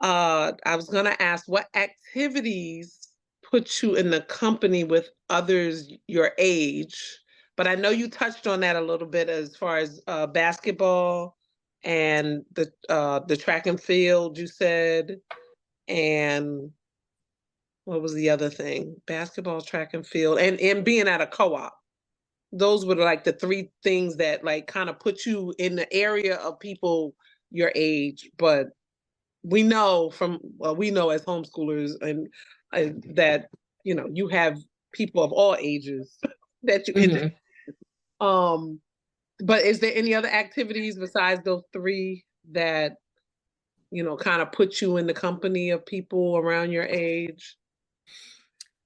I was gonna ask what activities put you in the company with others your age, but I know you touched on that a little bit as far as basketball and the track and field you said, and what was the other thing? Basketball, track and field, and being at a co-op. Those were like the three things that like kind of put you in the area of people your age. But we know from well, we know as homeschoolers and that you have people of all ages that you Hmm. um. But is there any other activities besides those three that kind of put you in the company of people around your age?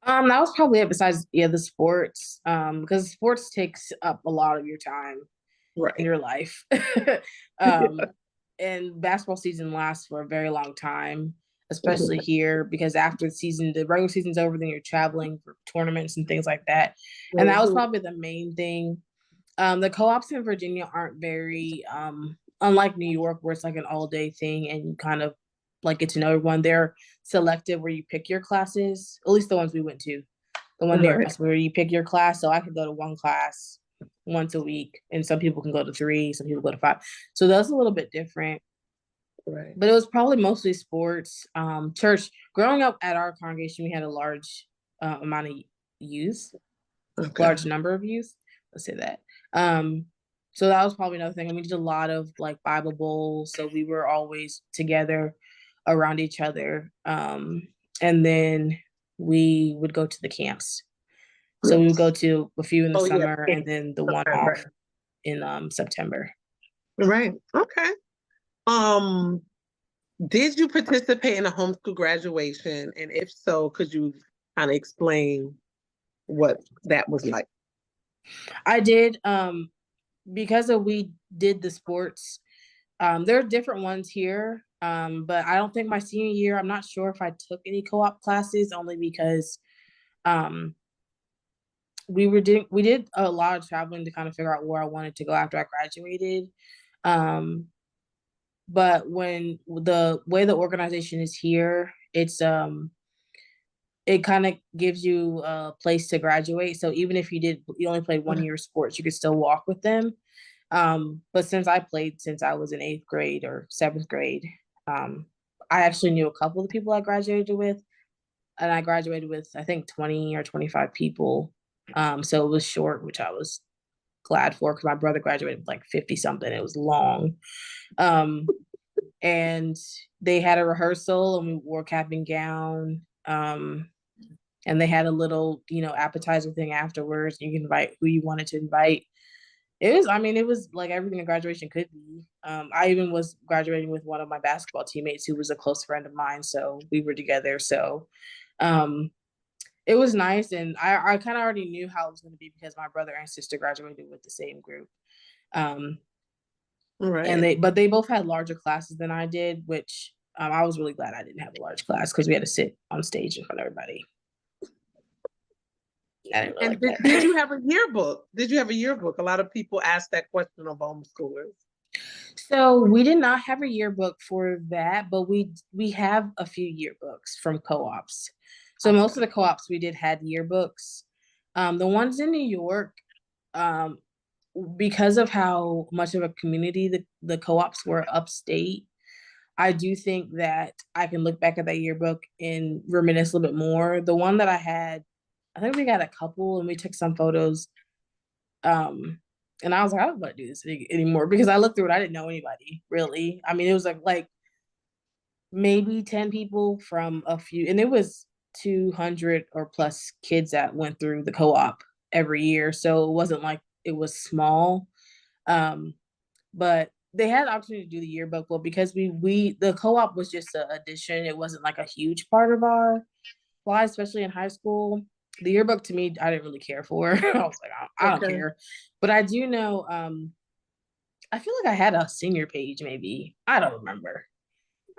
That was probably it besides, yeah, the sports. Because sports takes up a lot of your time in Right. your life. um, and basketball season lasts for a very long time, especially here because after the regular season's over, then you're traveling for tournaments and things like that. And that was Mhm. probably the main thing. The co-ops in Virginia aren't very unlike New York, where it's like an all-day thing and you kind of like get to know everyone. They're selective where you pick your classes, at least the ones we went to. The one near Right. us where you pick your class. So I could go to one class once a week, and some people can go to three, some people go to five. So that's a little bit different. Right. But it was probably mostly sports. Church. Growing up at our congregation, we had a large amount of youth, Okay. large number of youth. Let's say that. Um, so that was probably another thing. And we did a lot of like Bible bowls. So we were always together around each other. And then we would go to the camps. So we would go Yes. to a few in the Oh yeah. summer and then the one off September. in September. Right. Okay. Um, did you participate in a homeschool graduation? And if so, could you kind of explain what that was like? I did because of we did the sports. There are different ones here, but I don't think my senior year. I'm not sure if I took any co-op classes, only because um, we did a lot of traveling to kind of figure out where I wanted to go after I graduated. Um, but when the way the organization is here, it kind of gives you a place to graduate. So even if you only played 1 year of sports, you could still walk with them. But since I played since I was in eighth grade or seventh grade, um, I actually knew a couple of the people I graduated with, and I graduated with I think 20 or 25 people. So it was short, which I was glad for because my brother graduated with like 50 something. It was long. Um, and they had a rehearsal and we wore cap and gown. And they had a little, appetizer thing afterwards. You can invite who you wanted to invite. It was like everything a graduation could be. I even was graduating with one of my basketball teammates who was a close friend of mine. So we were together. So um, it was nice. And I kind of already knew how it was going to be because my brother and sister graduated with the same group. Um, Right. but they both had larger classes than I did, which I was really glad I didn't have a large class because we had to sit on stage in front of everybody. I didn't really And like did that. you have a yearbook? Did you have a yearbook? A lot of people ask that question of homeschoolers. So we did not have a yearbook for that, but we have a few yearbooks from co-ops. So most of Okay. the co-ops we did had yearbooks. The ones in New York, um, because of how much of a community the co-ops were upstate, I do think that I can look back at that yearbook and reminisce a little bit more. The one that I had, I think we got a couple and we took some photos. Um, and I was like, I don't want to do this anymore because I looked through it. I didn't know anybody really. I mean, it was like maybe 10 people from a few, and it was 200 or plus kids that went through the co-op every year. So it wasn't like it was small. Um, but they had the opportunity to do the yearbook, but because the co-op was just an addition, it wasn't like a huge part of our lives, especially in high school. The yearbook to me, I didn't really care for. I was like, I don't Okay. care. But I do know, I feel like I had a senior page, maybe. I don't remember.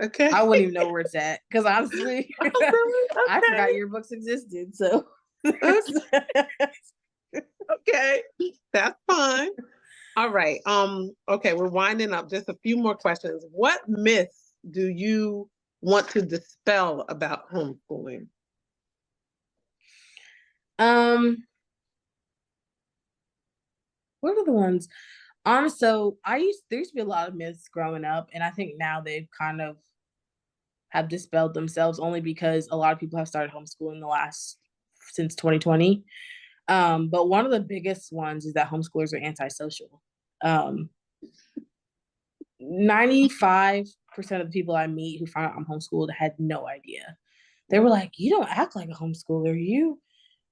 Okay. I wouldn't even know where it's at because honestly, Oh, really? I forgot yearbooks existed. So Okay. Okay. That's fine. All right. Okay, we're winding up. Just a few more questions. What myths do you want to dispel about homeschooling? What are the ones? So there used to be a lot of myths growing up, and I think now they've kind of have dispelled themselves only because a lot of people have started homeschooling the last since 2020. But one of the biggest ones is that homeschoolers are antisocial. 95% of the people I meet who find out I'm homeschooled had no idea. They were like, "You don't act like a homeschooler.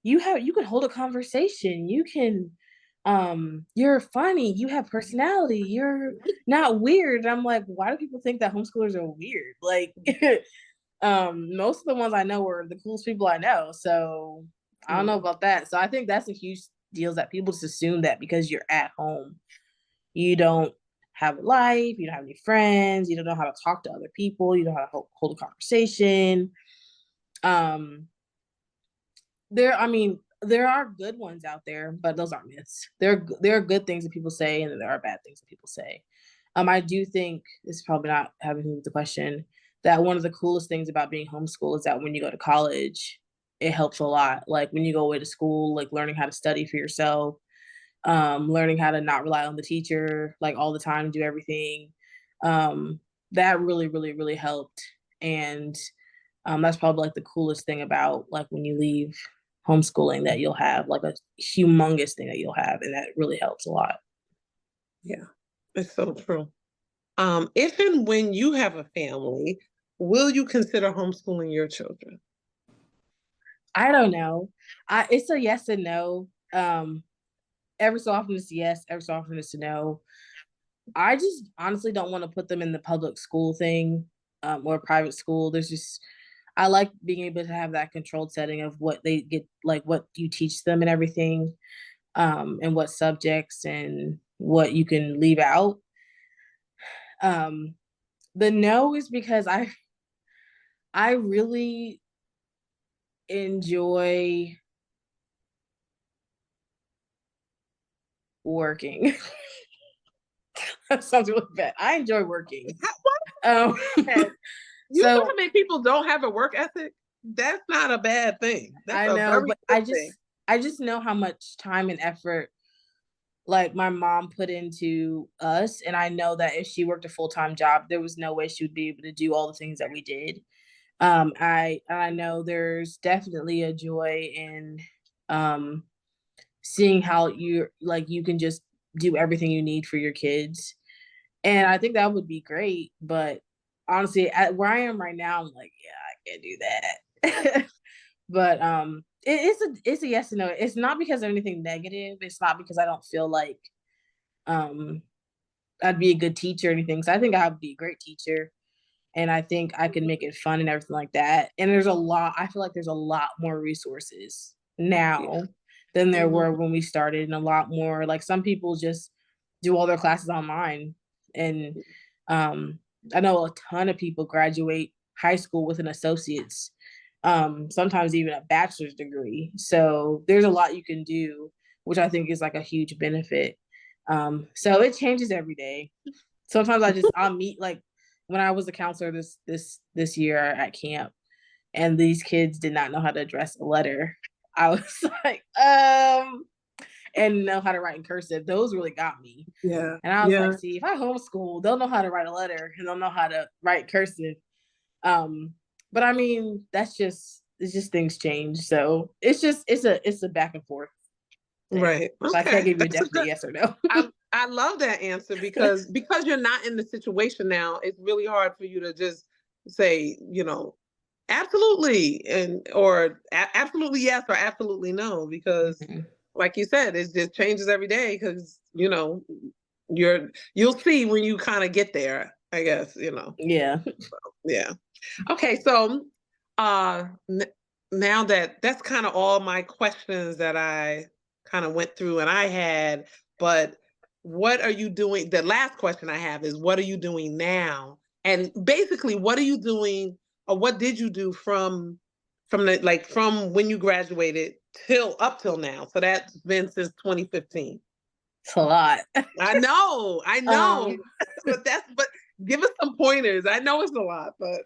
You can hold a conversation. You're funny. You have personality. You're not weird." And I'm like, why do people think that homeschoolers are weird? Like, most of the ones I know were the coolest people I know. So I don't know about that. So I think that's a huge deal, is that people just assume that because you're at home, you don't have a life, you don't have any friends, you don't know how to talk to other people, you don't know how to hold a conversation. Um, there are good ones out there, but those aren't myths. There are good things that people say, and there are bad things that people say. I do think this is probably not having to do with the question, that one of the coolest things about being homeschooled is that when you go to college, it helps a lot. Like when you go away to school, like learning how to study for yourself, learning how to not rely on the teacher like all the time, do everything. That really, really, really helped. And that's probably like the coolest thing about like when you leave homeschooling, that you'll have like a humongous thing that you'll have, and that really helps a lot. Yeah, it's so true. If and when you have a family, will you consider homeschooling your children? I don't know. It's a yes and no. Every so often it's yes, every so often it's a no. I just honestly don't want to put them in the public school thing, or private school. I like being able to have that controlled setting of what they get, like what you teach them and everything, and what subjects and what you can leave out. Um, the no is because I really enjoy working. That sounds really bad. I enjoy working. Um, You know so how many people don't have a work ethic? That's not a bad thing. That's I a know, very but good thing. I just know how much time and effort like my mom put into us, and I know that if she worked a full-time job, there was no way she would be able to do all the things that we did. I know there's definitely a joy in um seeing how you can just do everything you need for your kids. And I think that would be great, but honestly, at where I am right now, I'm like, yeah, I can't do that. But it's a yes and no. It's not because of anything negative. It's not because I don't feel like um I'd be a good teacher or anything. So I think I would be a great teacher, and I think I can make it fun and everything like that. And I feel like there's a lot more resources Yeah. now than there Mhm. were when we started, and a lot more like some people just do all their classes online. And um I know a ton of people graduate high school with an associate's, sometimes even a bachelor's degree. So there's a lot you can do, which I think is like a huge benefit. So it changes every day. Sometimes I'll meet, like when I was a counselor this year at camp, and these kids did not know how to address a letter. I was like, and know how to write in cursive. Those really got me. Yeah. And I was like, Yeah. see, if I homeschool, they'll know how to write a letter and they'll know how to write cursive. Um, but I mean, it's just things change. So it's a back and forth thing. Right. So I can't Okay. give you a That's a definite good. yes or no. I love that answer because you're not in the situation now. It's really hard for you to just say, absolutely or absolutely yes or absolutely no, because Mhm. like you said, it just changes every day because you'll see when you kind of get there, I guess. Yeah. Yeah. Okay, so now that's kind of all my questions that I kind of went through and I had, but what are you doing? The last question I have is what are you doing now? And basically, what are you doing or what did you do from when you graduated till up till now? So that's been since 2015. It's a lot. I know, Um, but give us some pointers. I know it's a lot, but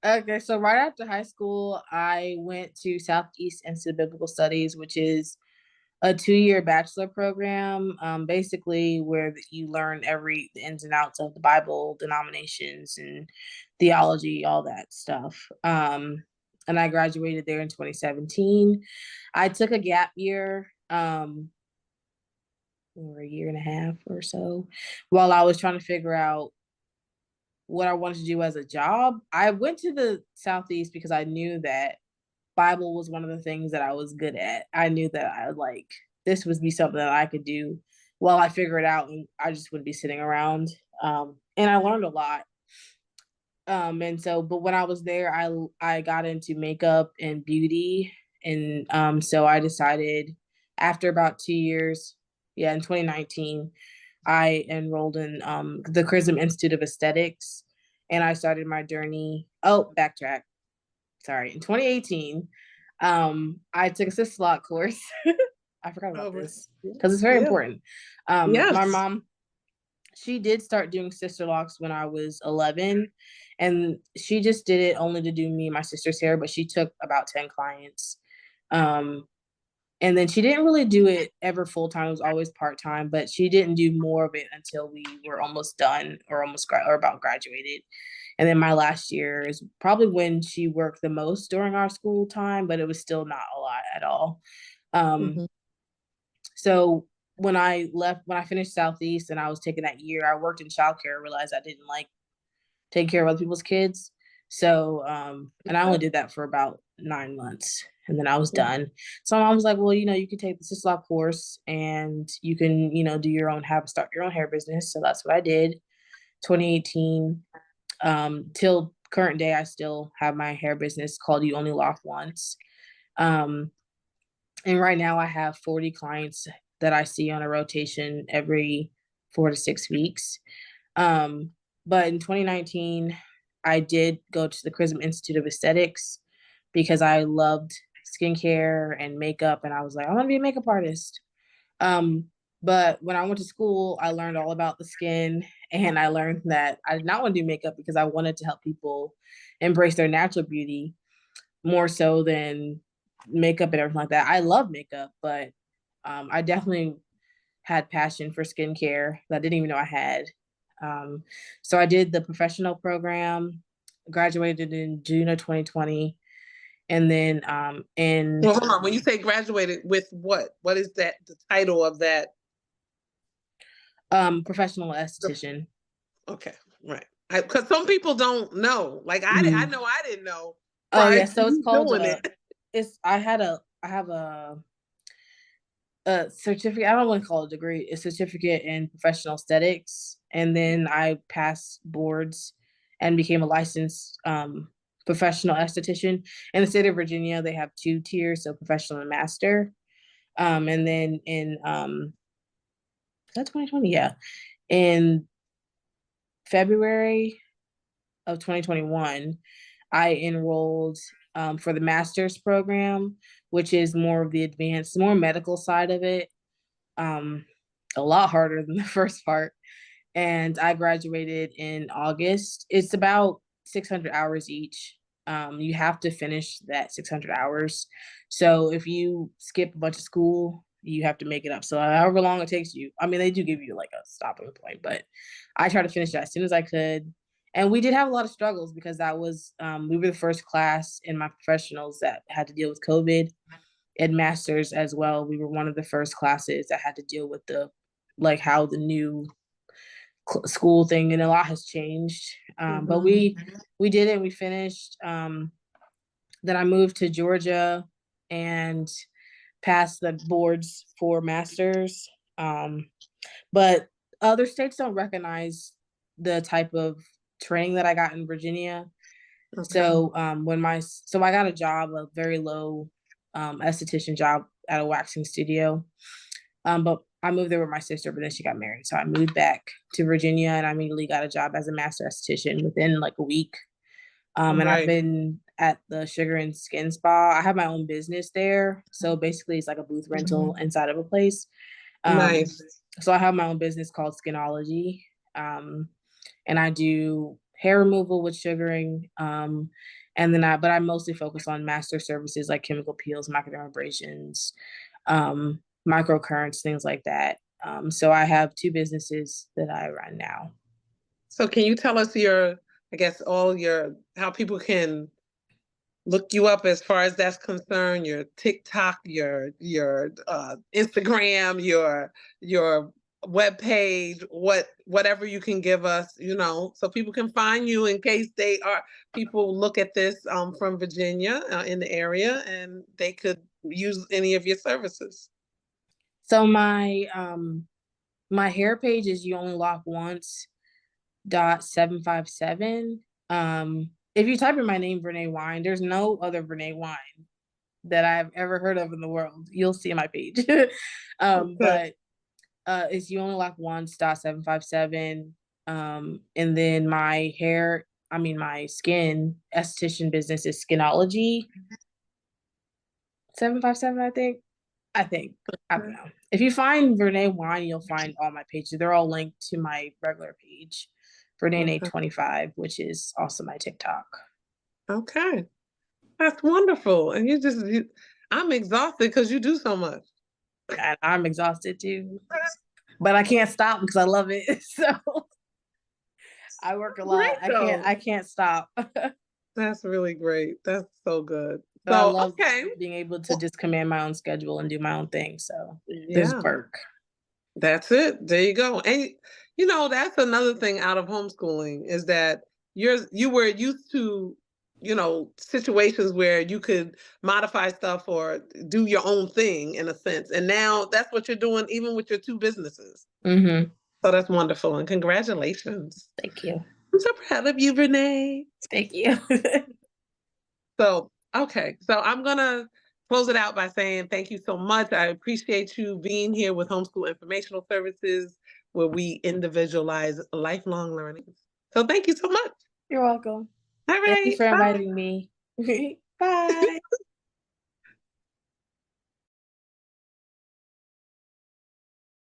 Okay, so right after high school, I went to Southeast Institute of Biblical Studies, which is a 2-year bachelor program, basically where you learn the ins and outs of the Bible, denominations, and theology, all that stuff. And I graduated there in 2017. I took a gap year, or a year and a half or so, while I was trying to figure out what I wanted to do as a job. I went to the Southeast because I knew that Bible was one of the things that I was good at. I knew that I like this would be something that I could do while I figure it out, and I just wouldn't be sitting around. And I learned a lot. And so, but when I was there, I got into makeup and beauty, and so I decided after about 2 years, yeah, in 2019, I enrolled in the Chrism Institute of Aesthetics, and I started my journey. Oh, backtrack. Sorry, in 2018, I took a sister lock course. I forgot Oh, about right. this because it's very Yeah. important. My Yes. mom, she did start doing sister locks when I was 11, and she just did it only to do me and my sister's hair, but she took about 10 clients. Um, and then she didn't really do it ever full time. It was always part time, but she didn't do more of it until we were almost done or or about graduated. And then my last year is probably when she worked the most during our school time, but it was still not a lot at all. Um, Mhm. so when I finished Southeast and I was taking that year, I worked in childcare, realized I didn't like taking care of other people's kids. So, and I only did that for about 9 months and then I was Mhm. done. So I was like, well, you can take the Sislop course and you can, do your own, start your own hair business. So that's what I did. 2018, till current day, I still have my hair business called You Only Lock Once. Um, and right now I have 40 clients that I see on a rotation every 4 to 6 weeks. Um, but in 2019, I did go to the Chrism Institute of Aesthetics because I loved skincare and makeup, and I was like, I want to be a makeup artist. Um, but when I went to school, I learned all about the skin, and I learned that I did not want to do makeup because I wanted to help people embrace their natural beauty more so than makeup and everything like that. I love makeup, but I definitely had passion for skincare that I didn't even know I had. Um, so I did the professional program, graduated in June of 2020, and then in Well, hold on. When you say graduated with what? What is that? The title of that? professional esthetician. Okay, right. Because some people don't know. Like I Mhm. know I didn't know Oh prior yeah, to so it's you called doing it. I have a certificate. I don't want to call it a degree, a certificate in professional aesthetics. And then I passed boards and became a licensed professional esthetician. In the state of Virginia, they have 2 tiers, so professional and master. And then in is that 2020? Yeah. In February of 2021, I enrolled for the master's program, which is more of the advanced, more medical side of it. Um, a lot harder than the first part. And I graduated in August. It's about 600 hours each. You have to finish that 600 hours. So if you skip a bunch of school, you have to make it up. So however long it takes you, I mean, they do give you like a stopping point, but I tried to finish that as soon as I could. And we did have a lot of struggles because we were the first class in my professionals that had to deal with COVID and masters as well. We were one of the first classes that had to deal with like how the new school thing, and a lot has changed. But Mhm. we did it. We finished. Then I moved to Georgia and passed the boards for masters. But other states don't recognize the type of training that I got in Virginia. Okay. So so I got a job, a very low esthetician job at a waxing studio. But I moved there with my sister, but then she got married. So I moved back to Virginia and I immediately got a job as a master esthetician within like a week. And I've Right. been at the Sugar and Skin Spa. I have my own business there. So basically, it's like a booth rental inside of a place. Um, Nice. so I have my own business called Skinology. And I do hair removal with sugaring. And then but I mostly focus on master services like chemical peels, microdermabrasions, microcurrents, things like that. So I have 2 businesses that I run now. So can you tell us I guess, how people can look you up as far as that's concerned, your TikTok, your Instagram, your web page, whatever you can give us, so people can find you in case people look at this from Virginia in the area and they could use any of your services. So my hair page is you only lock once .757. If you type in my name, Verne Wine, there's no other Verne Wine that I've ever heard of in the world. You'll see my page. Okay. But it's you only lock once .757. And then my skin esthetician business is Skinology 757, I think. I don't know. If you find Verne Wine, you'll find all my pages. They're all linked to my regular page, Verne 25, which is also my TikTok. Okay. That's wonderful. And I'm exhausted because you do so much. And I'm exhausted too. But I can't stop because I love it. So I work a lot. I can't stop. That's really great. That's so good. But I love being able to just command my own schedule and do my own thing. So there's work. That's it. There you go. And that's another thing out of homeschooling is that you were used to, situations where you could modify stuff or do your own thing in a sense. And now that's what you're doing, even with your 2 businesses. Mm-hmm. So that's wonderful. And congratulations. Thank you. I'm so proud of you, Verne. Thank you. So, okay. So I'm going to close it out by saying thank you so much. I appreciate you being here with Homeschool Informational Services, where we individualize lifelong learning. So thank you so much. You're welcome. All right. Thank you for inviting me. Bye.